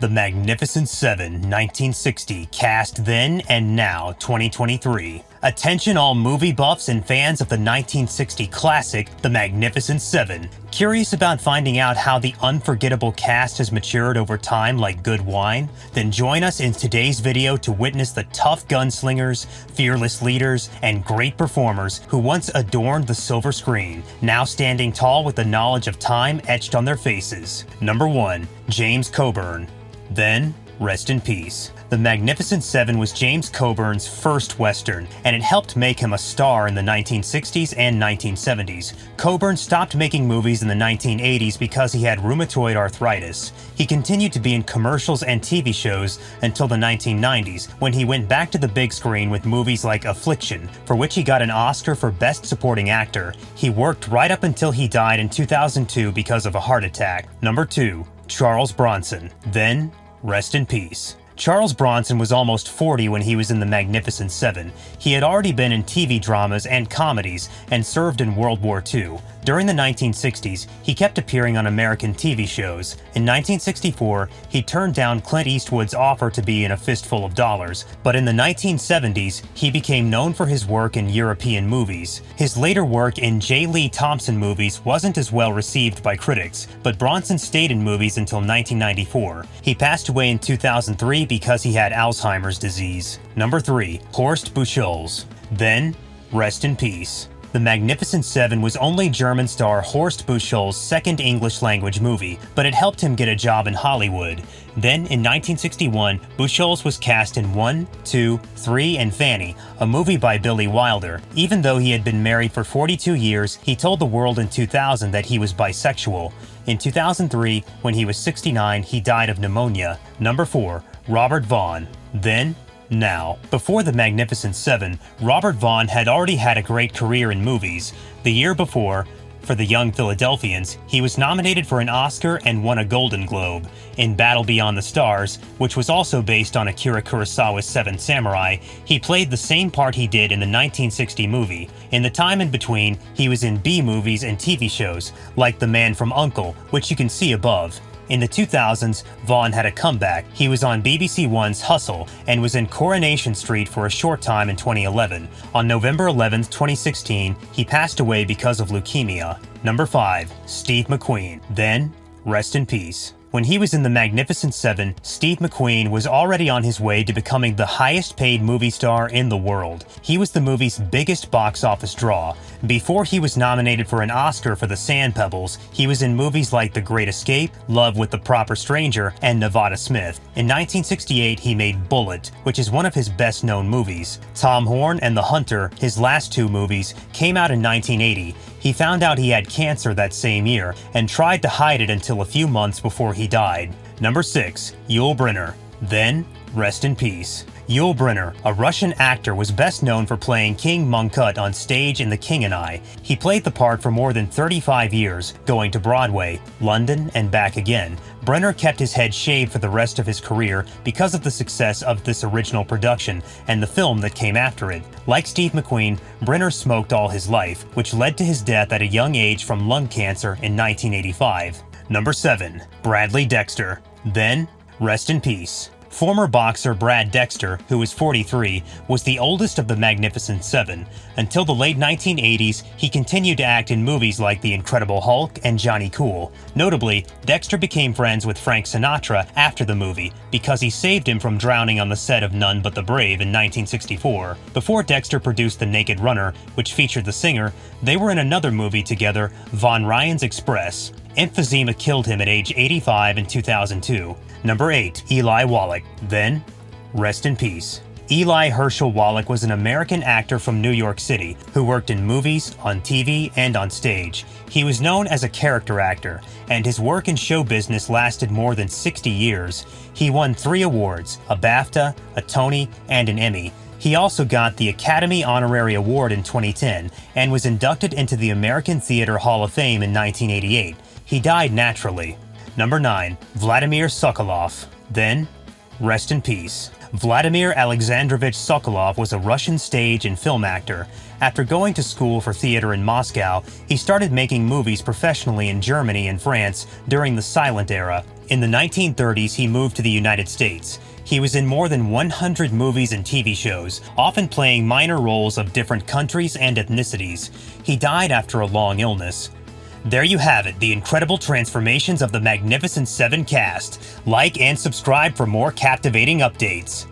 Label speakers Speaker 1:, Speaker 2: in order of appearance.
Speaker 1: The Magnificent Seven, 1960, cast then and now, 2023. Attention all movie buffs and fans of the 1960 classic, The Magnificent Seven. Curious about finding out how the unforgettable cast has matured over time like good wine? Then join us in today's video to witness the tough gunslingers, fearless leaders, and great performers who once adorned the silver screen, now standing tall with the knowledge of time etched on their faces. Number 1. James Coburn. Then, rest in peace. The Magnificent Seven was James Coburn's first Western, and it helped make him a star in the 1960s and 1970s. Coburn stopped making movies in the 1980s because he had rheumatoid arthritis. He continued to be in commercials and TV shows until the 1990s, when he went back to the big screen with movies like Affliction, for which he got an Oscar for Best Supporting Actor. He worked right up until he died in 2002 because of a heart attack. Number 2. Charles Bronson. Then, rest in peace. Charles Bronson was almost 40 when he was in The Magnificent Seven. He had already been in TV dramas and comedies and served in World War II. During the 1960s, he kept appearing on American TV shows. In 1964, he turned down Clint Eastwood's offer to be in A Fistful of Dollars, but in the 1970s, he became known for his work in European movies. His later work in J. Lee Thompson movies wasn't as well received by critics, but Bronson stayed in movies until 1994. He passed away in 2003 because he had Alzheimer's disease. Number 3. Horst Buchholz. Then, rest in peace. The Magnificent Seven was only German star Horst Buchholz's second English-language movie, but it helped him get a job in Hollywood. Then, in 1961, Buchholz was cast in 1, 2, 3, and Fanny, a movie by Billy Wilder. Even though he had been married for 42 years, he told the world in 2000 that he was bisexual. In 2003, when he was 69, he died of pneumonia. Number 4. Robert Vaughn. Then, now. Before The Magnificent Seven, Robert Vaughn had already had a great career in movies. The year before, for The Young Philadelphians, he was nominated for an Oscar and won a Golden Globe. In Battle Beyond the Stars, which was also based on Akira Kurosawa's Seven Samurai, he played the same part he did in the 1960 movie. In the time in between, he was in B-movies and TV shows, like The Man from U.N.C.L.E., which you can see above. In the 2000s, Vaughn had a comeback. He was on BBC One's Hustle and was in Coronation Street for a short time in 2011. On November 11, 2016, he passed away because of leukemia. Number 5. Steve McQueen. Then, rest in peace. When he was in The Magnificent Seven, Steve McQueen was already on his way to becoming the highest-paid movie star in the world. He was the movie's biggest box office draw. Before he was nominated for an Oscar for The Sand Pebbles, he was in movies like The Great Escape, Love with the Proper Stranger, and Nevada Smith. In 1968, he made Bullet, which is one of his best-known movies. Tom Horn and The Hunter, his last two movies, came out in 1980. He found out he had cancer that same year and tried to hide it until a few months before he died. Number 6. Yul Brynner. Then, rest in peace. Yul Brynner, a Russian actor, was best known for playing King Mongkut on stage in The King and I. He played the part for more than 35 years, going to Broadway, London, and back again. Brynner kept his head shaved for the rest of his career because of the success of this original production and the film that came after it. Like Steve McQueen, Brynner smoked all his life, which led to his death at a young age from lung cancer in 1985. Number 7. Bradley Dexter. Then, rest in peace. Former boxer Brad Dexter, who was 43, was the oldest of the Magnificent Seven. Until the late 1980s, he continued to act in movies like The Incredible Hulk and Johnny Cool. Notably, Dexter became friends with Frank Sinatra after the movie because he saved him from drowning on the set of None But the Brave in 1964. Before Dexter produced The Naked Runner, which featured the singer, they were in another movie together, Von Ryan's Express. Emphysema killed him at age 85 in 2002. Number 8. Eli Wallach. Then, rest in peace. Eli Herschel Wallach was an American actor from New York City who worked in movies, on TV, and on stage. He was known as a character actor, and his work in show business lasted more than 60 years. He won 3 awards, a BAFTA, a Tony, and an Emmy. He also got the Academy Honorary Award in 2010 and was inducted into the American Theater Hall of Fame in 1988. He died naturally. Number 9. Vladimir Sokolov. Then, rest in peace. Vladimir Alexandrovich Sokolov was a Russian stage and film actor. After going to school for theater in Moscow, he started making movies professionally in Germany and France during the silent era. In the 1930s, he moved to the United States. He was in more than 100 movies and TV shows, often playing minor roles of different countries and ethnicities. He died after a long illness. There you have it, the incredible transformations of the Magnificent Seven cast. Like and subscribe for more captivating updates.